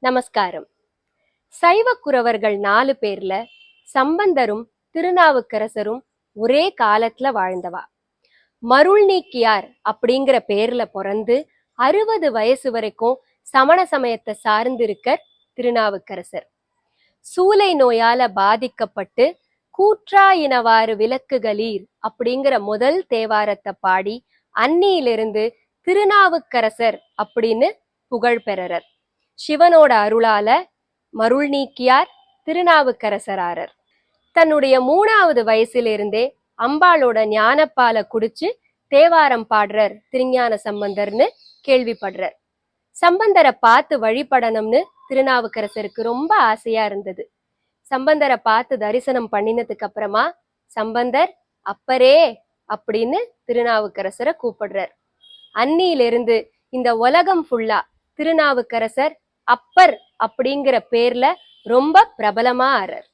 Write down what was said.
நமஸ்காரம். சைவ குரவர்கள் 4 பேர்ல சம்பந்தரும் திருநாவுக்கரசரும் ஒரே காலத்துல வாழ்ந்தவா. மருள் நீக்கியார் அப்படிங்கிற பேர்ல பிறந்து 60 வயசு வரைக்கும் சமண சமயத்தை சார்ந்திருக்க திருநாவுக்கரசர். சூலை நோயால பாதிக்கப்பட்டு கூற்றாயினவாறு விளக்குகளீர் அப்படிங்கிற முதல் தேவாரத்தை பாடி அன்னியிலிருந்து திருநாவுக்கரசர் அப்படின்னு புகழ் பெறறர். சிவனோட அருளால மருள் நீக்கியார் திருநாவுக்கரசராரர். தன்னுடைய 3வது வயசிலிருந்தே அம்பாளோட ஞானப்பாலை குடிச்சு தேவாரம் பாடுறர் திருஞான சம்பந்தர்னு கேள்விப்படுறார். சம்பந்தரை பார்த்து வழிபடணும்னு திருநாவுக்கரசருக்கு ரொம்ப ஆசையா இருந்தது. சம்பந்தரை பார்த்து தரிசனம் பண்ணினதுக்கு அப்புறமா சம்பந்தர் அப்பரே அப்படின்னு திருநாவுக்கரசரை கூப்பிடுறார். அன்னியிலிருந்து இந்த உலகம் ஃபுல்லா திருநாவுக்கரசர் அப்பர் அப்படிங்கிற பேர்ல ரொம்ப பிரபலமா ஆறார்.